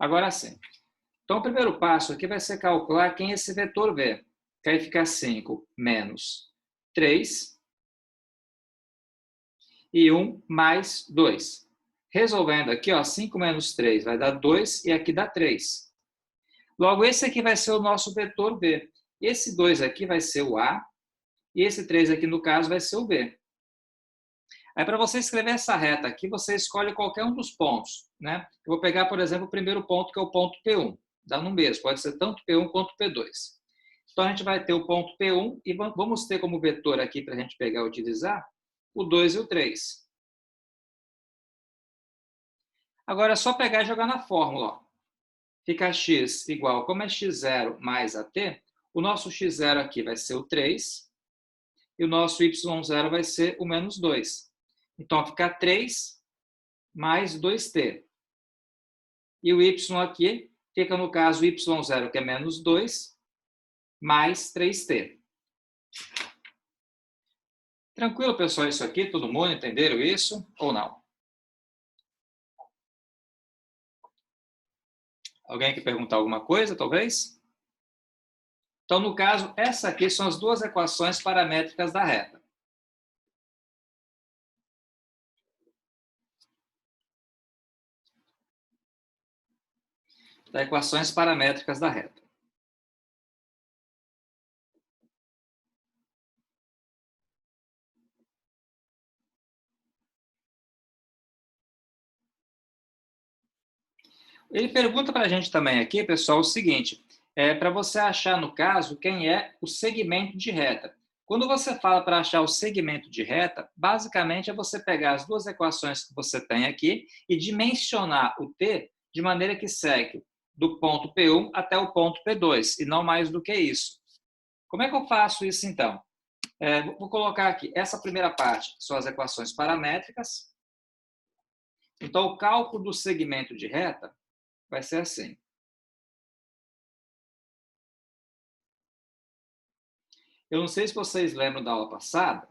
Agora sim. Então, o primeiro passo aqui vai ser calcular quem é esse vetor V. Que aí fica 5 menos 3 e 1 mais 2. Resolvendo aqui, ó, 5 menos 3 vai dar 2 e aqui dá 3. Logo, esse aqui vai ser o nosso vetor V. Esse 2 aqui vai ser o A e esse 3 aqui, no caso, vai ser o B. Aí, para você escrever essa reta aqui, você escolhe qualquer um dos pontos, né? Eu vou pegar, por exemplo, o primeiro ponto, que é o ponto P1. Dá no mesmo, pode ser tanto P1 quanto P2. Então, a gente vai ter o ponto P1 e vamos ter como vetor aqui, para a gente pegar e utilizar, o 2 e o 3. Agora, é só pegar e jogar na fórmula. Ó. Fica x igual, como é x0 mais at, o nosso x0 aqui vai ser o 3 e o nosso y0 vai ser o menos 2. Então, fica 3 mais 2t. E o y aqui fica, no caso, y0, que é menos 2, mais 3t. Tranquilo, pessoal, isso aqui? Todo mundo entenderam isso ou não? Alguém quer perguntar alguma coisa, talvez? Então, no caso, essa aqui são as duas equações paramétricas da reta. Das equações paramétricas da reta. Ele pergunta para a gente também aqui, pessoal, o seguinte, para você achar, no caso, quem é o segmento de reta. Quando você fala para achar o segmento de reta, basicamente é você pegar as duas equações que você tem aqui e dimensionar o t de maneira que segue do ponto P1 até o ponto P2, e não mais do que isso. Como é que eu faço isso, então? Vou colocar aqui, essa primeira parte são as equações paramétricas. Então, o cálculo do segmento de reta vai ser assim. Eu não sei se vocês lembram da aula passada.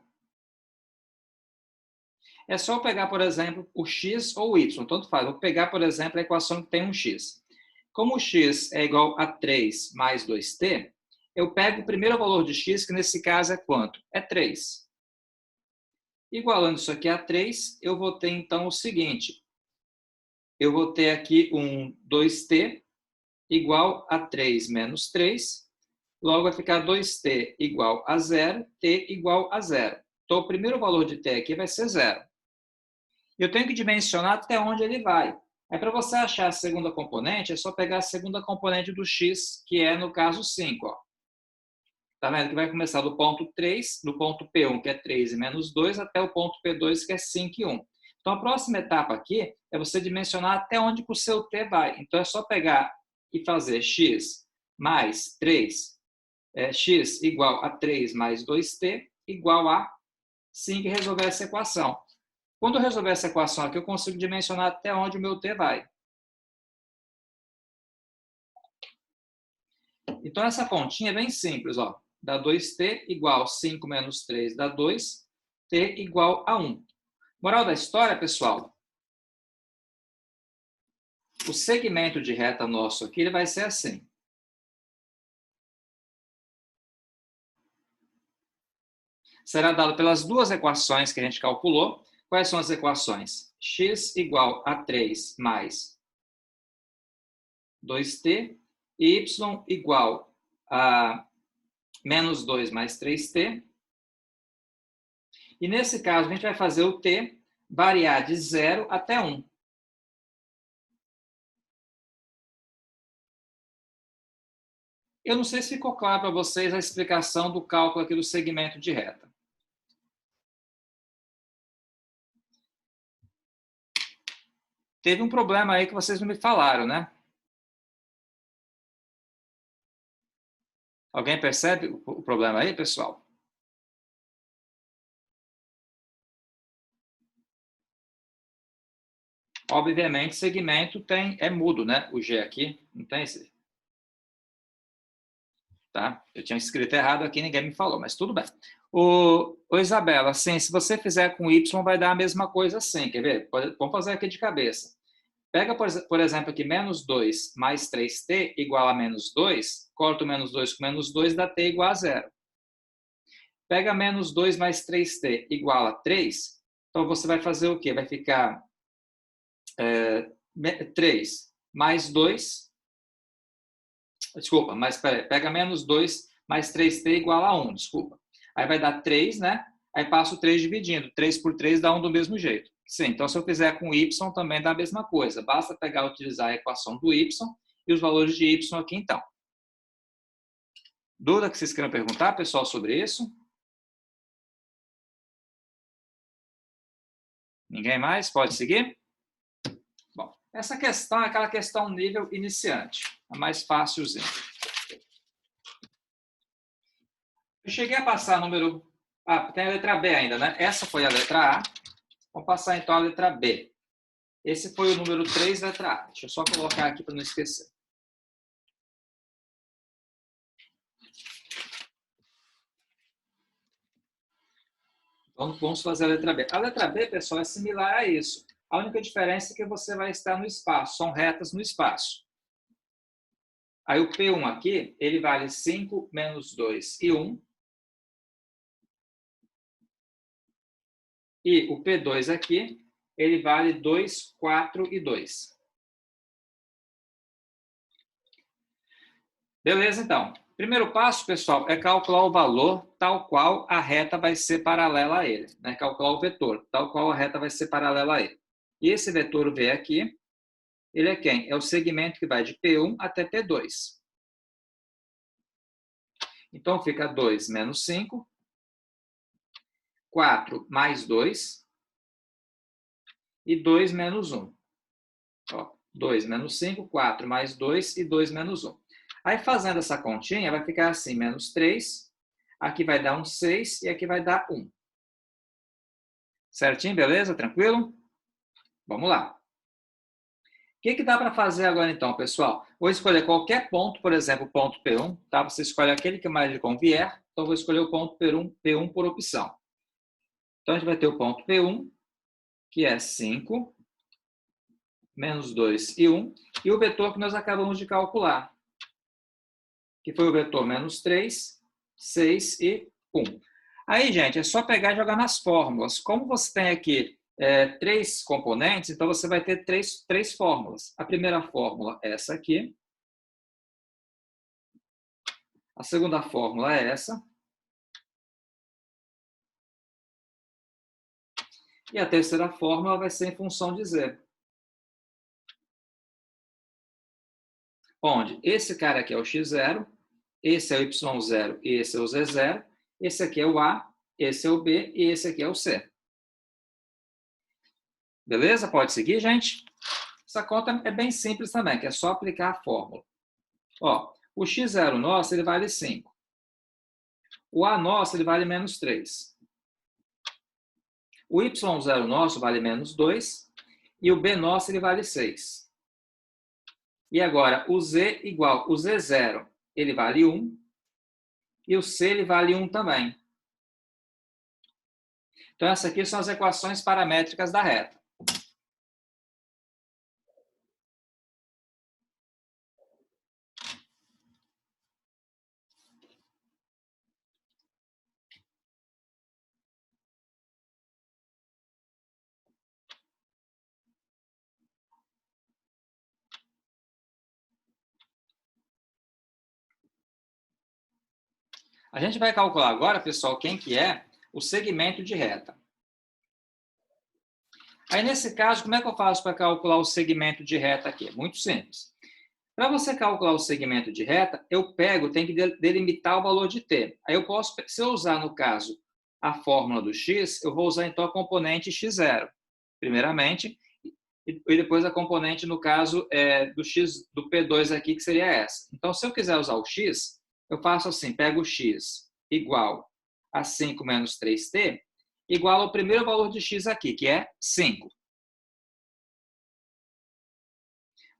É só pegar, por exemplo, o x ou o y, tanto faz. Vou pegar, por exemplo, a equação que tem um x. Como o x é igual a 3 mais 2t, eu pego o primeiro valor de x, que nesse caso é quanto? É 3. Igualando isso aqui a 3, eu vou ter, então, o seguinte. Eu vou ter aqui um 2t igual a 3 menos 3. Logo, vai ficar 2t igual a 0, t igual a 0. Então, o primeiro valor de t aqui vai ser 0. Eu tenho que dimensionar até onde ele vai. Aí, para você achar a segunda componente, é só pegar a segunda componente do x, que é, no caso, 5. Ó. Tá vendo? Que vai começar do ponto 3, do ponto P1, que é 3 e menos 2, até o ponto P2, que é 5 e 1. Então, a próxima etapa aqui é você dimensionar até onde que o seu t vai. Então, é só pegar e fazer x mais 3, x igual a 3 mais 2t, igual a 5, e resolver essa equação. Quando eu resolver essa equação aqui, eu consigo dimensionar até onde o meu t vai. Então, essa continha é bem simples. Ó. Dá 2t igual 5 menos 3 dá 2, t igual a 1. Moral da história, pessoal, o segmento de reta nosso aqui ele vai ser assim. Será dado pelas duas equações que a gente calculou. Quais são as equações? X igual a 3 mais 2t e y igual a menos 2 mais 3t. E nesse caso, a gente vai fazer o t variar de 0 até 1. Eu não sei se ficou claro para vocês a explicação do cálculo aqui do segmento de reta. Teve um problema aí que vocês não me falaram, né? Alguém percebe o problema aí, pessoal? Obviamente, segmento é mudo, né? O G aqui, não tem esse. Tá? Eu tinha escrito errado aqui, ninguém me falou, mas tudo bem. Ô Isabela, assim, se você fizer com Y, vai dar a mesma coisa assim, quer ver? Vamos fazer aqui de cabeça. Pega, por exemplo, aqui, menos 2 mais 3t igual a menos 2. Corta o menos 2 com menos 2, dá t igual a 0. Pega menos 2 mais 3t igual a 3. Então, você vai fazer o quê? Vai ficar 3 mais 2. Desculpa, mas pega menos 2 mais 3t igual a 1, desculpa. Aí vai dar 3, né? Aí passa o 3 dividindo. 3 por 3 dá 1 do mesmo jeito. Sim, então se eu fizer com y também dá a mesma coisa. Basta pegar e utilizar a equação do y e os valores de y aqui então. Dúvida que vocês queiram perguntar, pessoal, sobre isso? Ninguém mais? Pode seguir? Bom, essa questão é aquela questão nível iniciante. A mais fácilzinha. Eu cheguei a passar número... Ah, tem a letra B ainda, né? Essa foi a letra A. Vamos passar então a letra B. Esse foi o número 3, letra A. Deixa eu só colocar aqui para não esquecer. Então, vamos fazer a letra B. A letra B, pessoal, é similar a isso. A única diferença é que você vai estar no espaço. São retas no espaço. Aí o P1 aqui, ele vale 5 menos 2 e 1. E o P2 aqui, ele vale 2, 4 e 2. Beleza, então. Primeiro passo, pessoal, é calcular o valor tal qual a reta vai ser paralela a ele. Né? Calcular o vetor, tal qual a reta vai ser paralela a ele. E esse vetor V aqui, ele é quem? É o segmento que vai de P1 até P2. Então, fica 2 menos 5, 4 mais 2 e 2 menos 1. Ó, 2 menos 5, 4 mais 2 e 2 menos 1. Aí, fazendo essa continha, vai ficar assim, menos 3. Aqui vai dar um 6 e aqui vai dar 1. Certinho? Beleza? Tranquilo? Vamos lá. O que dá para fazer agora, então, pessoal? Vou escolher qualquer ponto, por exemplo, o ponto P1. Tá? Você escolhe aquele que mais lhe convier. Então, vou escolher o ponto P1 por opção. Então, a gente vai ter o ponto P1, que é 5, menos 2 e 1. E o vetor que nós acabamos de calcular, que foi o vetor menos 3, 6 e 1. Aí, gente, é só pegar e jogar nas fórmulas. Como você tem aqui 3 componentes, então você vai ter três fórmulas. A primeira fórmula é essa aqui. A segunda fórmula é essa. E a terceira fórmula vai ser em função de z. Onde esse cara aqui é o x0, esse é o y0 e esse é o z0. Esse aqui é o A, esse é o B e esse aqui é o C. Beleza? Pode seguir, gente? Essa conta é bem simples também, que é só aplicar a fórmula. Ó, o x0 nosso, ele vale 5. O A nosso, ele vale menos 3. O y0 nosso vale menos 2. E o B nosso, ele vale 6. E agora, o z igual, o z0, ele vale 1. E o c, ele vale 1 também. Então, essas aqui são as equações paramétricas da reta. A gente vai calcular agora, pessoal, quem que é o segmento de reta. Aí, nesse caso, como é que eu faço para calcular o segmento de reta aqui? Muito simples. Para você calcular o segmento de reta, eu tenho que delimitar o valor de t. Aí eu posso, se eu usar, no caso, a fórmula do x, eu vou usar, então, a componente x0, primeiramente, e depois a componente, no caso, do x do P2 aqui, que seria essa. Então, se eu quiser usar o x, eu faço assim, pego o x igual a 5 menos 3t, igual ao primeiro valor de x aqui, que é 5.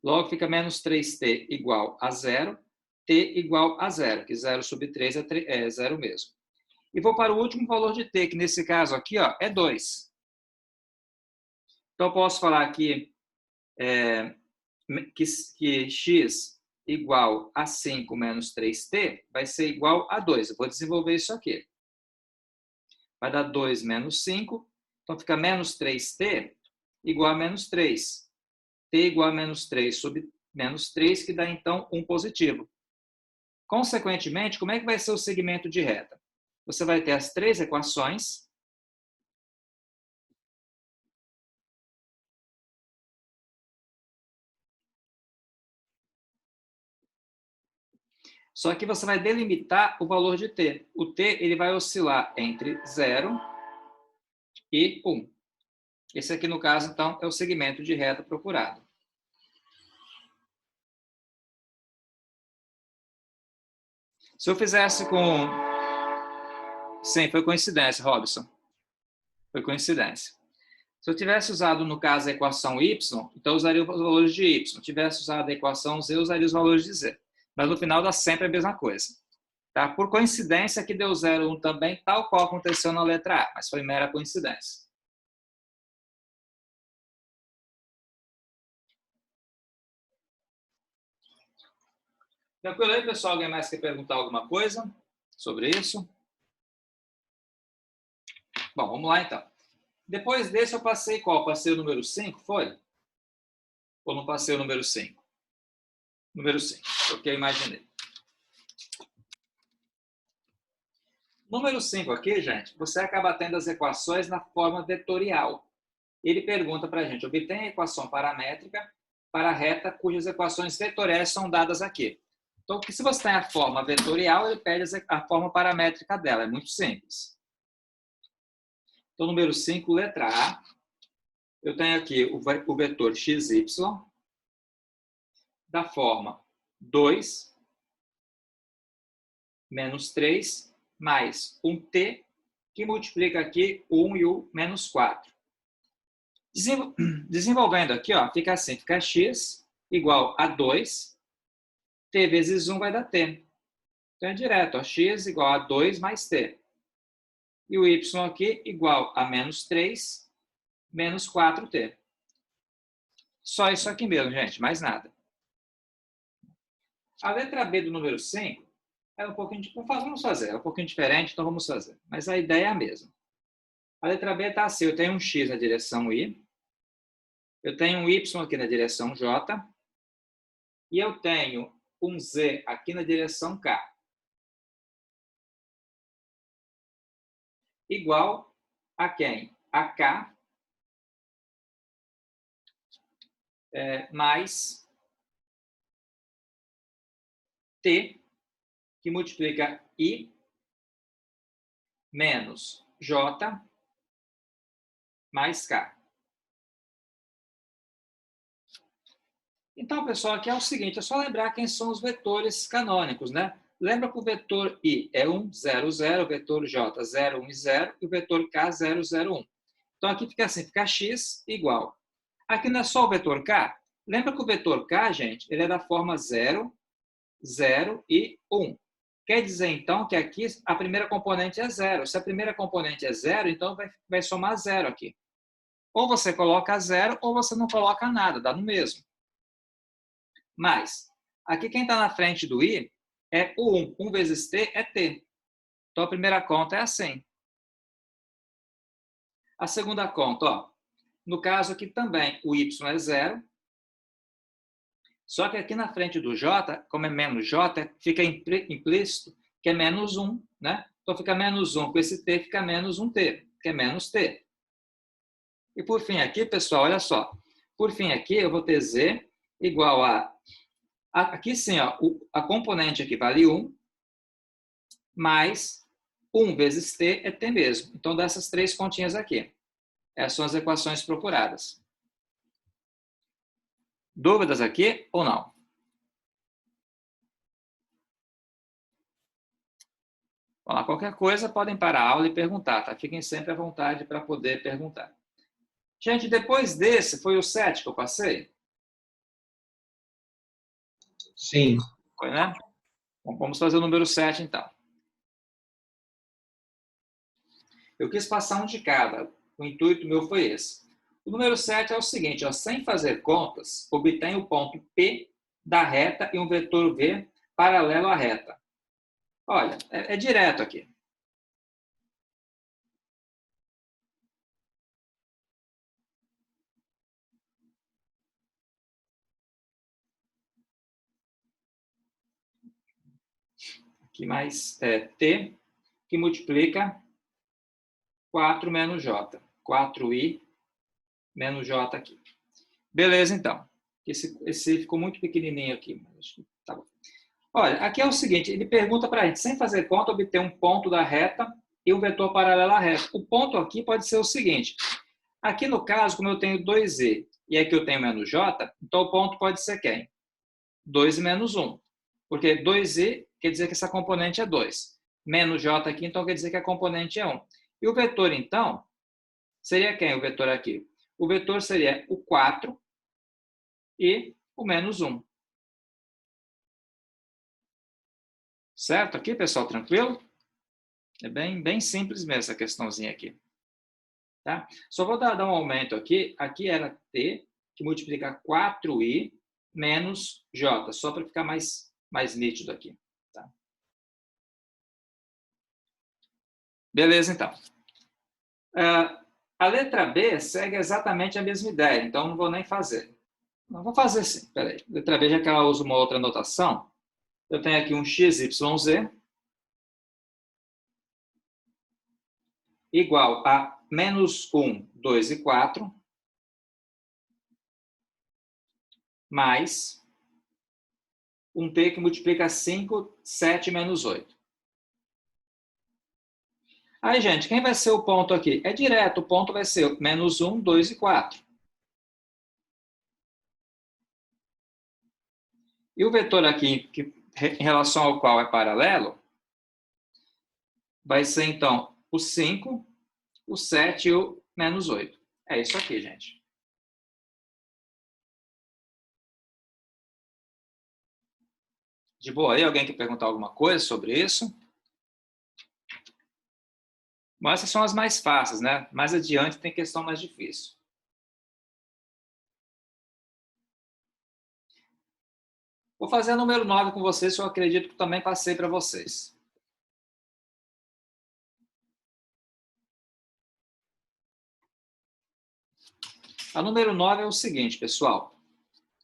Logo, fica menos 3t igual a 0, t igual a 0, que 0 sobre 3 é 0 mesmo. E vou para o último valor de t, que nesse caso aqui ó, é 2. Então, eu posso falar que que x igual a 5 menos 3t vai ser igual a 2. Eu vou desenvolver isso aqui. Vai dar 2 menos 5, então fica menos 3t igual a menos 3. T igual a menos 3 sobre menos 3, que dá, então, 1 positivo. Consequentemente, como é que vai ser o segmento de reta? Você vai ter as 3 equações. Só que você vai delimitar o valor de t. O t ele vai oscilar entre 0 e 1. Esse aqui, no caso, então, é o segmento de reta procurado. Se eu fizesse com... Sim, foi coincidência, Robson. Foi coincidência. Se eu tivesse usado, no caso, a equação y, então eu usaria os valores de y. Se eu tivesse usado a equação z, eu usaria os valores de z. Mas no final dá sempre a mesma coisa. Tá? Por coincidência, aqui deu 0, 1 também, tal qual aconteceu na letra A, mas foi mera coincidência. Tranquilo aí, pessoal? Alguém mais quer perguntar alguma coisa sobre isso? Bom, vamos lá então. Depois desse eu passei qual? Passei o número 5, foi? Ou não passei o número 5? Número 5, o que eu imaginei. Número 5 aqui, gente, você acaba tendo as equações na forma vetorial. Ele pergunta para a gente, obtém a equação paramétrica para a reta cujas equações vetoriais são dadas aqui. Então, se você tem a forma vetorial, ele pede a forma paramétrica dela. É muito simples. Então, número 5, letra A. Eu tenho aqui o vetor xy da forma 2 menos 3 mais um t, que multiplica aqui o 1 e o menos 4. Desenvolvendo aqui, ó, fica assim, fica x igual a 2, t vezes 1 vai dar t. Então é direto, ó, x igual a 2 mais t. E o y aqui igual a menos 3 menos 4t. Só isso aqui mesmo, gente, mais nada. A letra B do número 5 é um pouquinho, vamos fazer, é um pouquinho diferente, então vamos fazer. Mas a ideia é a mesma. A letra B está assim, eu tenho um x na direção y, eu tenho um y aqui na direção j, e eu tenho um z aqui na direção k. Igual a quem? A k mais t, que multiplica i menos j mais k. Então, pessoal, aqui é o seguinte, é só lembrar quem são os vetores canônicos, né? Lembra que o vetor i é 1, 0, 0, o vetor j 0, 1 e 0, e o vetor k 0, 0, 1. Então, aqui fica assim, fica x igual. Aqui não é só o vetor k? Lembra que o vetor k, gente, ele é da forma 0, 0 e 1. Quer dizer, então, que aqui a primeira componente é 0. Se a primeira componente é 0, então vai somar 0 aqui. Ou você coloca 0, ou você não coloca nada, dá no mesmo. Mas, aqui quem está na frente do i é o 1. 1 vezes t é t. Então, a primeira conta é assim. A segunda conta, ó, no caso aqui também, o y é 0. Só que aqui na frente do j, como é menos j, fica implícito que é menos 1, né? Então, fica menos 1 com esse t, fica menos 1t, que é menos t. E por fim aqui, pessoal, olha só. Por fim aqui, eu vou ter z igual a... Aqui sim, ó, a componente aqui vale 1, mais 1 vezes t é t mesmo. Então, dessas três continhas aqui. Essas são as equações procuradas. Dúvidas aqui ou não? Vamos lá, qualquer coisa, podem parar a aula e perguntar, tá? Fiquem sempre à vontade para poder perguntar. Gente, depois desse, foi o 7 que eu passei? Sim. Foi, né? Bom, vamos fazer o número 7, então. Eu quis passar um de cada. O intuito meu foi esse. O número 7 é o seguinte, ó, sem fazer contas, obtém o ponto P da reta e um vetor V paralelo à reta. Olha, é direto aqui. Aqui mais T, que multiplica 4 menos J. 4i menos J aqui. Beleza, então. Esse ficou muito pequenininho aqui. Tá bom. Olha, aqui é o seguinte, ele pergunta para a gente, sem fazer conta, obter um ponto da reta e um vetor paralelo à reta. O ponto aqui pode ser o seguinte, aqui no caso, como eu tenho 2e e aqui eu tenho menos j, então o ponto pode ser quem? 2 menos 1. Porque 2i quer dizer que essa componente é 2. Menos j aqui, então quer dizer que a componente é 1. E o vetor, então, seria quem o vetor aqui? O vetor seria o 4 e o menos 1. Certo aqui, pessoal? Tranquilo? É bem simples mesmo essa questãozinha aqui. Tá? Só vou dar um aumento aqui. Aqui era T, que multiplica 4i menos J, só para ficar mais nítido aqui. Tá? Beleza, então. A letra B segue exatamente a mesma ideia, então não vou nem fazer. Não vou fazer sim, peraí. Letra B, já que ela usa uma outra notação, eu tenho aqui um XYZ igual a menos 1, 2 e 4, mais um P que multiplica 5, 7 menos 8. Aí, gente, quem vai ser o ponto aqui? É direto, o ponto vai ser menos 1, 2 e 4. E o vetor aqui, em relação ao qual é paralelo, vai ser, então, o 5, o 7 e o menos 8. É isso aqui, gente. De boa aí? Alguém quer perguntar alguma coisa sobre isso? Bom, essas são as mais fáceis, né? Mais adiante tem questão mais difícil. Vou fazer a número 9 com vocês, que eu acredito que também passei para vocês. A número 9 é o seguinte, pessoal.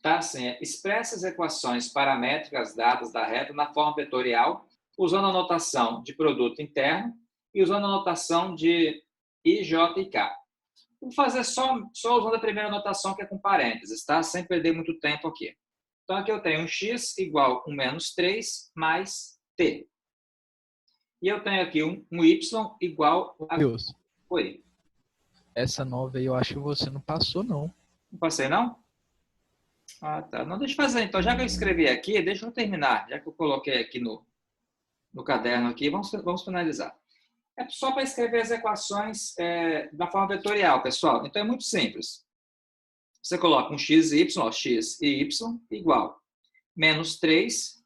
Tá? Assim, expressa as equações paramétricas dadas da reta na forma vetorial, usando a notação de produto interno e usando a notação de I, J e K. Vou fazer só usando a primeira notação, que é com parênteses, tá? Sem perder muito tempo aqui. Então, aqui eu tenho um x igual a um menos 3 mais t. E eu tenho aqui um y igual a... Deus. Oi. Essa 9 aí eu acho que você não passou, não. Não passei, não? Ah, tá. Não, deixa eu fazer. Então, já que eu escrevi aqui, deixa eu terminar. Já que eu coloquei aqui no caderno aqui, vamos finalizar. É só para escrever as equações da forma vetorial, pessoal. Então, é muito simples. Você coloca um x e y, ó, x e y igual menos 3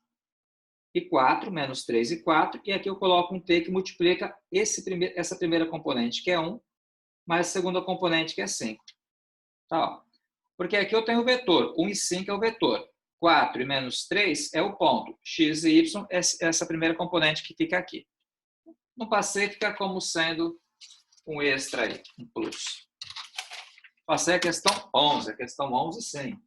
e 4, menos 3 e 4, e aqui eu coloco um t que multiplica essa primeira componente, que é 1, mais a segunda componente, que é 5. Tá, ó. Porque aqui eu tenho o vetor, 1 e 5 é o vetor, 4 e menos 3 é o ponto, x e y é essa primeira componente que fica aqui. No passei fica como sendo um extra aí, um plus. Passei a questão 11, a questão 11 sim.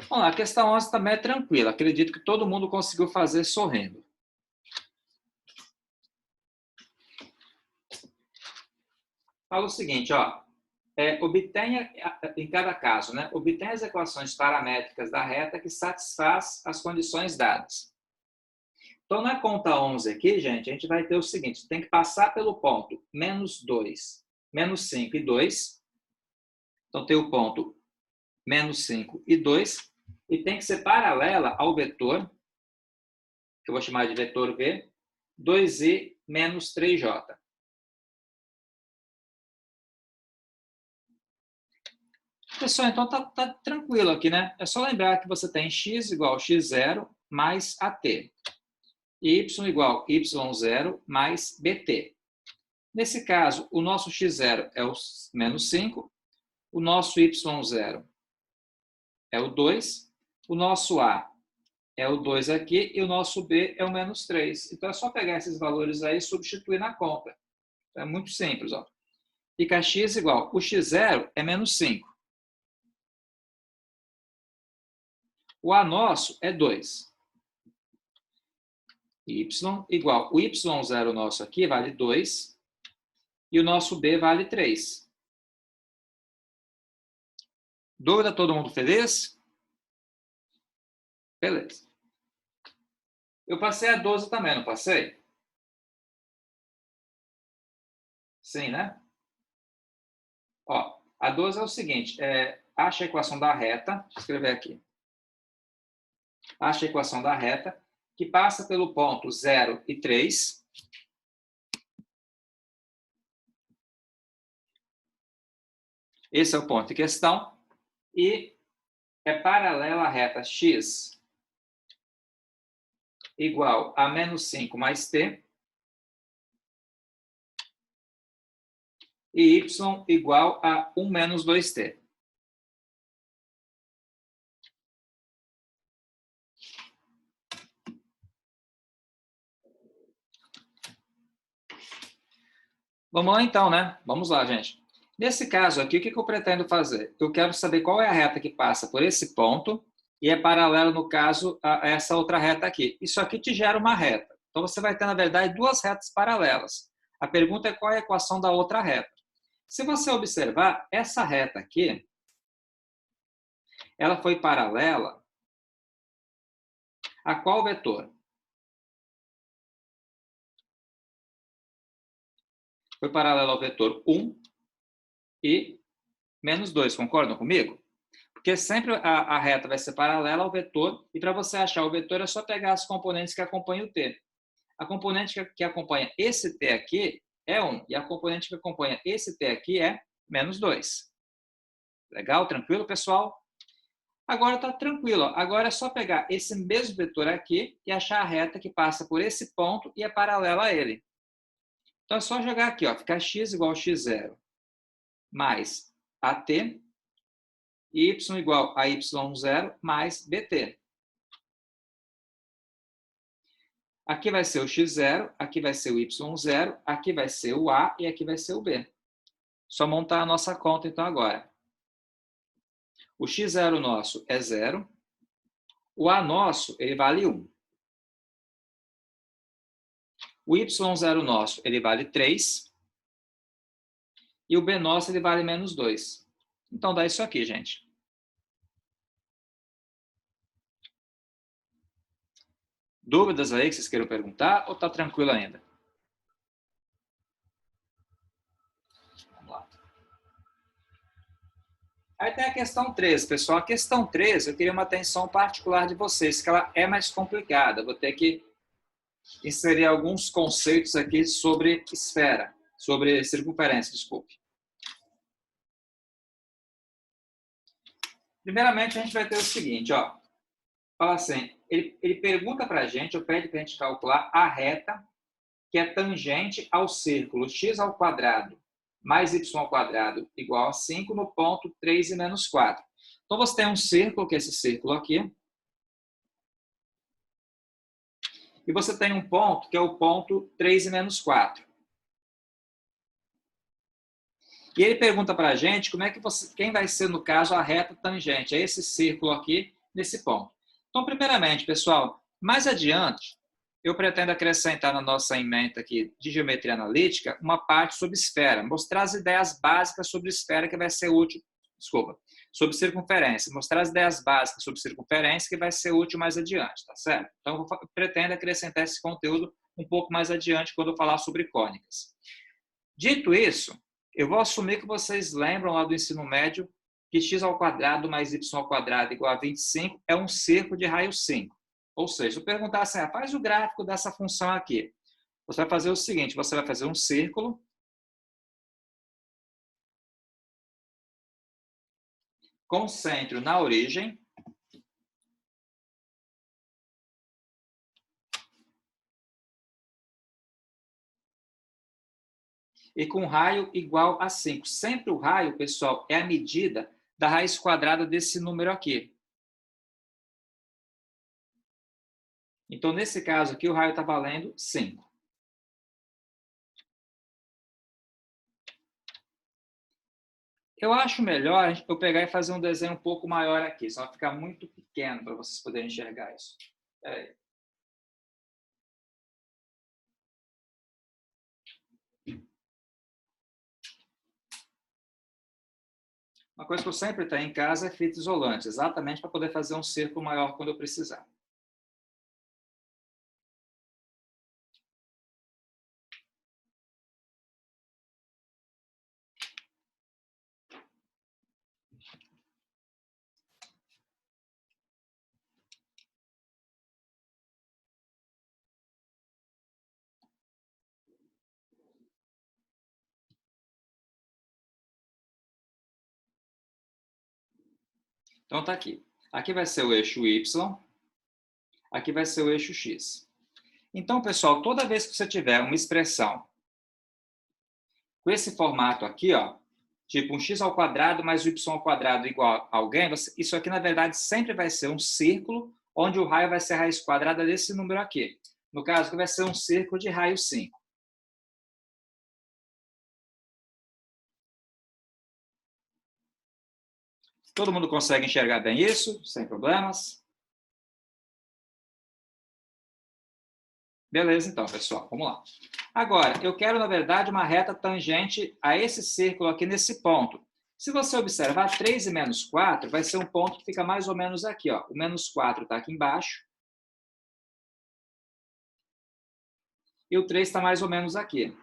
Bom, a questão 11 também é tranquila, acredito que todo mundo conseguiu fazer sorrindo. Fala o seguinte, ó, obtenha, em cada caso, né, obtenha as equações paramétricas da reta que satisfaz as condições dadas. Então, na conta 11 aqui, gente, a gente vai ter o seguinte, tem que passar pelo ponto menos 2, menos 5 e 2. Então, tem o ponto menos 5 e 2, e tem que ser paralela ao vetor, que eu vou chamar de vetor V, 2i menos 3j. Pessoal, então tá tranquilo aqui, né? É só lembrar que você tem x igual a x0 mais at. Y igual a y0 mais bt. Nesse caso, o nosso x0 é o menos 5, o nosso y0 é o 2, o nosso a é o 2 aqui e o nosso b é o menos 3. Então, é só pegar esses valores aí e substituir na conta. Então, é muito simples. Ó. Fica x igual, o x0 é menos 5. O a nosso é 2. Y igual, o y0 nosso aqui vale 2 e o nosso b vale 3. Dúvida? Todo mundo feliz? Beleza. Eu passei a 12 também, não passei? Sim, né? Ó, a 12 é o seguinte, acha a equação da reta, deixa eu escrever aqui. Acha a equação da reta, que passa pelo ponto 0 e 3. Esse é o ponto em questão. E é paralela à reta x igual a menos 5 mais t. E y igual a 1 menos 2t. Vamos lá então, né? Vamos lá, gente. Nesse caso aqui, o que eu pretendo fazer? Eu quero saber qual é a reta que passa por esse ponto e é paralelo, no caso, a essa outra reta aqui. Isso aqui te gera uma reta. Então, você vai ter, na verdade, duas retas paralelas. A pergunta é qual é a equação da outra reta. Se você observar, essa reta aqui, ela foi paralela a qual vetor? Foi paralela ao vetor 1 e menos 2. Concordam comigo? Porque sempre a reta vai ser paralela ao vetor, e para você achar o vetor é só pegar as componentes que acompanham o t. A componente que acompanha esse t aqui é 1, e a componente que acompanha esse t aqui é menos 2. Legal? Tranquilo, pessoal? Agora está tranquilo. Agora é só pegar esse mesmo vetor aqui e achar a reta que passa por esse ponto e é paralela a ele. Então é só jogar aqui, ó, fica x igual a x0 mais at, e y igual a y0 mais bt. Aqui vai ser o x0, aqui vai ser o y0, aqui vai ser o a e aqui vai ser o b. Só montar a nossa conta, então, agora. O x0 nosso é 0. O a nosso, ele vale 1. O y0 nosso, ele vale 3. E o b nosso, ele vale menos 2. Então, dá isso aqui, gente. Dúvidas aí que vocês queiram perguntar ou está tranquilo ainda? Vamos lá. Aí tem a questão 13, pessoal. A questão 13, eu queria uma atenção particular de vocês, que ela é mais complicada. Vou ter que inserir alguns conceitos aqui sobre esfera, sobre circunferência, desculpe. Primeiramente, a gente vai ter o seguinte, ó. Fala assim, ele pergunta para a gente, ou pede para a gente calcular a reta que é tangente ao círculo x ao quadrado mais y ao quadrado igual a 5 no ponto 3 e menos 4. Então, você tem um círculo, que é esse círculo aqui. E você tem um ponto, que é o ponto 3 e menos 4. E ele pergunta para a gente como é que quem vai ser, no caso, a reta tangente. É esse círculo aqui, nesse ponto. Então, primeiramente, pessoal, mais adiante, eu pretendo acrescentar na nossa ementa aqui de geometria analítica uma parte sobre esfera, mostrar as ideias básicas sobre esfera que vai ser útil, sobre circunferência, mostrar as ideias básicas sobre circunferência que vai ser útil mais adiante, tá certo? Então, eu pretendo acrescentar esse conteúdo um pouco mais adiante quando eu falar sobre cônicas. Dito isso, eu vou assumir que vocês lembram lá do ensino médio que x ao quadrado mais y ao quadrado igual a 25 é um círculo de raio 5. Ou seja, se eu perguntar assim, faz o gráfico dessa função aqui. Você vai fazer o seguinte, você vai fazer um círculo com centro na origem e com raio igual a 5. Sempre o raio, pessoal, é a medida da raiz quadrada desse número aqui. Então, nesse caso aqui, o raio está valendo 5. Eu acho melhor eu pegar e fazer um desenho um pouco maior aqui, senão vai ficar muito pequeno para vocês poderem enxergar isso. Espera aí. Uma coisa que eu sempre tenho em casa é fita isolante, exatamente para poder fazer um círculo maior quando eu precisar. Então, está aqui. Aqui vai ser o eixo Y, aqui vai ser o eixo X. Então, pessoal, toda vez que você tiver uma expressão com esse formato aqui, ó, tipo um x ao quadrado mais o y ao quadrado igual a alguém, isso aqui, na verdade, sempre vai ser um círculo onde o raio vai ser a raiz quadrada desse número aqui. No caso, que vai ser um círculo de raio 5. Todo mundo consegue enxergar bem isso, sem problemas? Beleza, então, pessoal, vamos lá. Agora, eu quero, na verdade, uma reta tangente a esse círculo aqui nesse ponto. Se você observar, 3 e menos 4 vai ser um ponto que fica mais ou menos aqui, ó. O menos 4 está aqui embaixo. E o 3 está mais ou menos aqui.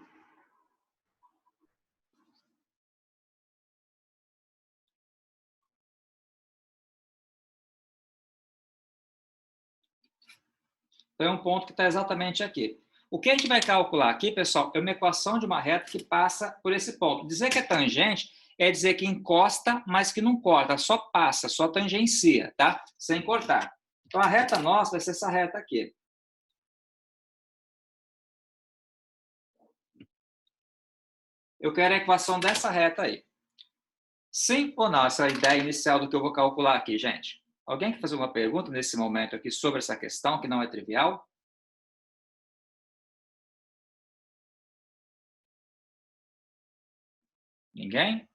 Então, é um ponto que está exatamente aqui. O que a gente vai calcular aqui, pessoal, é uma equação de uma reta que passa por esse ponto. Dizer que é tangente é dizer que encosta, mas que não corta, só passa, só tangencia, tá? Sem cortar. Então, a reta nossa vai ser essa reta aqui. Eu quero a equação dessa reta aí. Sim ou não? Essa é a ideia inicial do que eu vou calcular aqui, gente. Alguém quer fazer uma pergunta nesse momento aqui sobre essa questão, que não é trivial? Ninguém?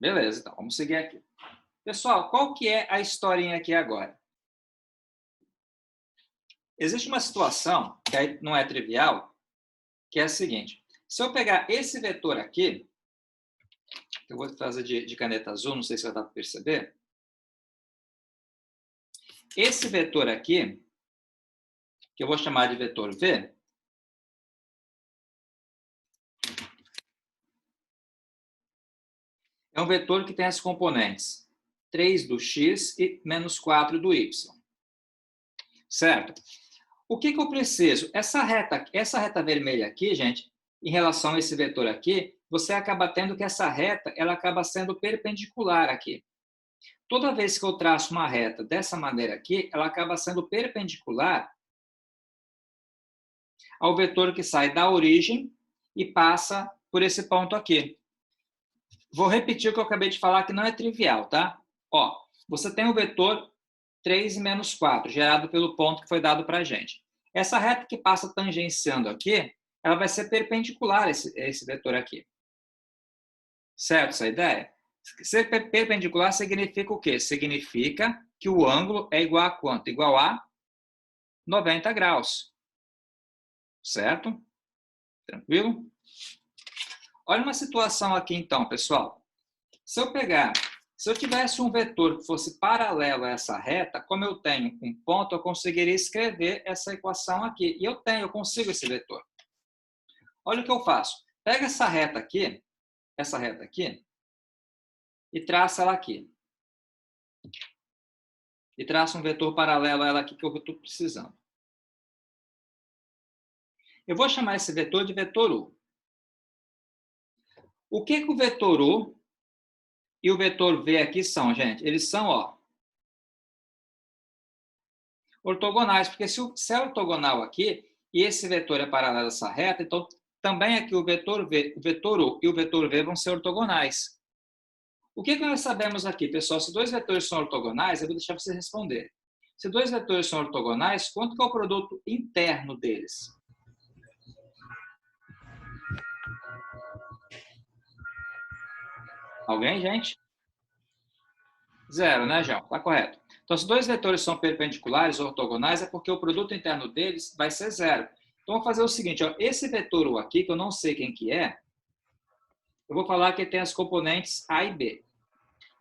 Beleza, então, vamos seguir aqui. Pessoal, qual que é a historinha aqui agora? Existe uma situação, que aí não é trivial, que é a seguinte. Se eu pegar esse vetor aqui, eu vou fazer de caneta azul, não sei se vai dar para perceber. Esse vetor aqui, que eu vou chamar de vetor V, é um vetor que tem as componentes 3 do x e menos 4 do y. Certo? O que eu preciso? Essa reta vermelha aqui, gente, em relação a esse vetor aqui, você acaba tendo que essa reta ela acaba sendo perpendicular aqui. Toda vez que eu traço uma reta dessa maneira aqui, ela acaba sendo perpendicular ao vetor que sai da origem e passa por esse ponto aqui. Vou repetir o que eu acabei de falar, que não é trivial, tá? Ó, você tem o vetor 3 e menos 4, gerado pelo ponto que foi dado para a gente. Essa reta que passa tangenciando aqui, ela vai ser perpendicular a esse vetor aqui. Certo essa ideia? Ser perpendicular significa o quê? Significa que o ângulo é igual a quanto? Igual a 90 graus. Certo? Tranquilo? Olha uma situação aqui então, pessoal. Se eu tivesse um vetor que fosse paralelo a essa reta, como eu tenho um ponto, eu conseguiria escrever essa equação aqui. E eu consigo esse vetor. Olha o que eu faço. Pega essa reta aqui, e traça ela aqui. E traça um vetor paralelo a ela aqui que eu estou precisando. Eu vou chamar esse vetor de vetor U. O que o vetor U e o vetor V aqui são, gente? Eles são, ó, ortogonais, porque se é ortogonal aqui e esse vetor é paralelo a essa reta, então também aqui o vetor U e o vetor V vão ser ortogonais. O que nós sabemos aqui, pessoal? Se dois vetores são ortogonais, eu vou deixar você responder. Se dois vetores são ortogonais, quanto que é o produto interno deles? Alguém, gente? Zero, né, João? Tá correto. Então, se dois vetores são perpendiculares ou ortogonais, é porque o produto interno deles vai ser zero. Então, vou fazer o seguinte, ó, esse vetor U aqui, que eu não sei quem que é, eu vou falar que tem as componentes A e B.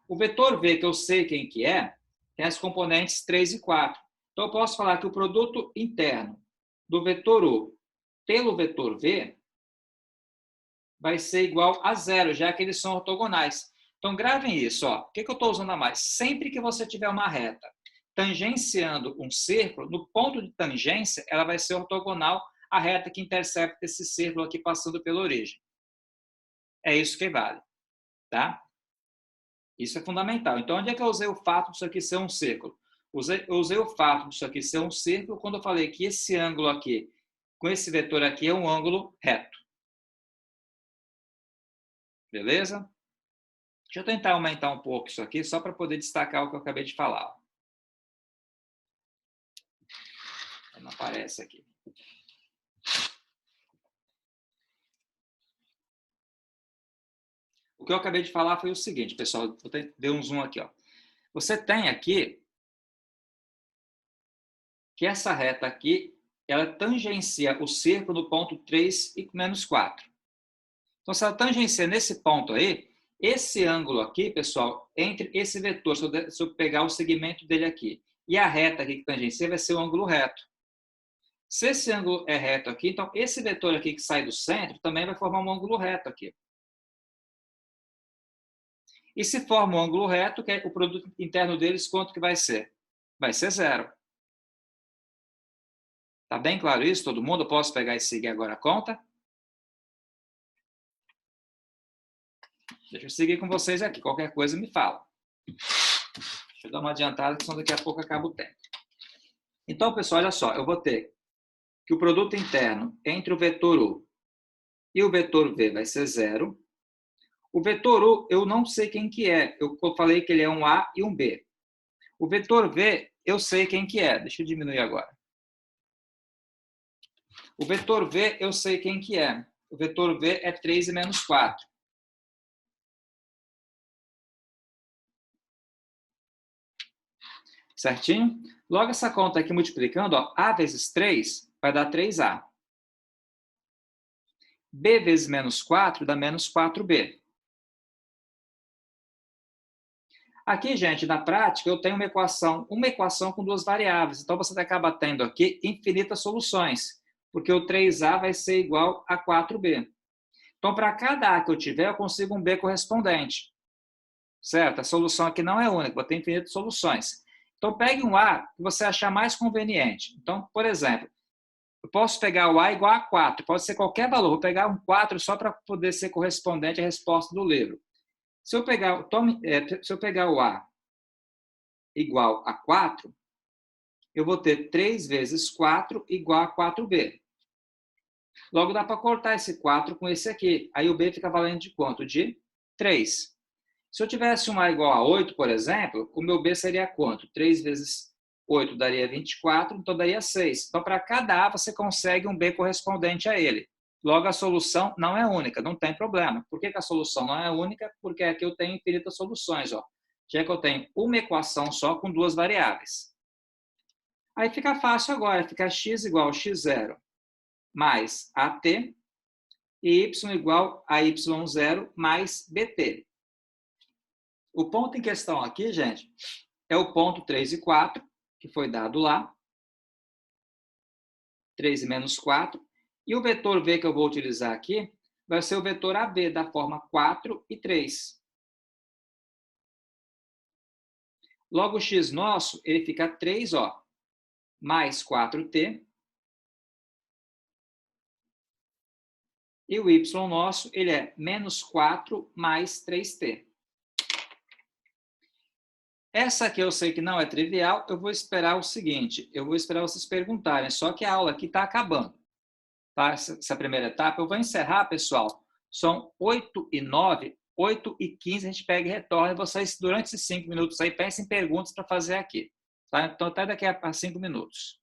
O vetor V, que eu sei quem que é, tem as componentes 3 e 4. Então, eu posso falar que o produto interno do vetor U pelo vetor V vai ser igual a zero, já que eles são ortogonais. Então, gravem isso. Ó. O que eu estou usando a mais? Sempre que você tiver uma reta tangenciando um círculo, no ponto de tangência, ela vai ser ortogonal à reta que intercepta esse círculo aqui passando pela origem. É isso que vale. Tá? Isso é fundamental. Então, onde é que eu usei o fato disso aqui ser um círculo? Eu usei o fato disso aqui ser um círculo quando eu falei que esse ângulo aqui, com esse vetor aqui, é um ângulo reto. Beleza? Deixa eu tentar aumentar um pouco isso aqui, só para poder destacar o que eu acabei de falar. Não aparece aqui. O que eu acabei de falar foi o seguinte, pessoal. Vou dar um zoom aqui. Ó. Você tem aqui que essa reta aqui, ela tangencia o círculo no ponto 3 e menos 4. Então, se ela tangencia nesse ponto aí, esse ângulo aqui, pessoal, entre esse vetor, se eu pegar o segmento dele aqui, e a reta aqui que tangencia, vai ser o ângulo reto. Se esse ângulo é reto aqui, então esse vetor aqui que sai do centro também vai formar um ângulo reto aqui. E se forma um ângulo reto, que é o produto interno deles, quanto que vai ser? Vai ser zero. Tá bem claro isso, todo mundo? Eu posso pegar e seguir agora a conta? Deixa eu seguir com vocês aqui. Qualquer coisa me fala. Deixa eu dar uma adiantada, senão daqui a pouco acaba o tempo. Então, pessoal, olha só. Eu vou ter que o produto interno entre o vetor U e o vetor V vai ser zero. O vetor U, eu não sei quem que é. Eu falei que ele é um A e um B. O vetor V, eu sei quem que é. Deixa eu diminuir agora. O vetor V, eu sei quem que é. O vetor V é 3 e menos 4. Certinho? Logo, essa conta aqui multiplicando, ó, A vezes 3 vai dar 3A. B vezes menos 4 dá menos 4B. Aqui, gente, na prática, eu tenho uma equação com duas variáveis. Então, você acaba tendo aqui infinitas soluções, porque o 3A vai ser igual a 4B. Então, para cada A que eu tiver, eu consigo um B correspondente. Certo? A solução aqui não é única, vou ter infinitas soluções. Então, pegue um A que você achar mais conveniente. Então, por exemplo, eu posso pegar o A igual a 4, pode ser qualquer valor. Vou pegar um 4 só para poder ser correspondente à resposta do livro. Se eu pegar o A igual a 4, eu vou ter 3 vezes 4 igual a 4B. Logo, dá para cortar esse 4 com esse aqui. Aí o B fica valendo de quanto? De 3. Se eu tivesse um A igual a 8, por exemplo, o meu B seria quanto? 3 vezes 8 daria 24, então daria 6. Então, para cada A, você consegue um B correspondente a ele. Logo, a solução não é única, não tem problema. Por que a solução não é única? Porque aqui eu tenho infinitas soluções. Ó. Já que eu tenho uma equação só com duas variáveis. Aí fica fácil agora, fica x igual a x0 mais AT e y igual a y0 mais BT. O ponto em questão aqui, gente, é o ponto 3 e 4, que foi dado lá. 3 e menos 4. E o vetor V que eu vou utilizar aqui vai ser o vetor AB, da forma 4 e 3. Logo, o x nosso, ele fica 3, ó, mais 4t. E o y nosso, ele é menos 4 mais 3t. Essa aqui eu sei que não é trivial, eu vou esperar o seguinte, eu vou esperar vocês perguntarem, só que a aula aqui está acabando. tá? Essa primeira etapa. Eu vou encerrar, pessoal. São 8h09, 8h15 a gente pega e retorna. E vocês, durante esses 5 minutos aí, pensem em perguntas para fazer aqui. Tá? Então, até daqui a 5 minutos.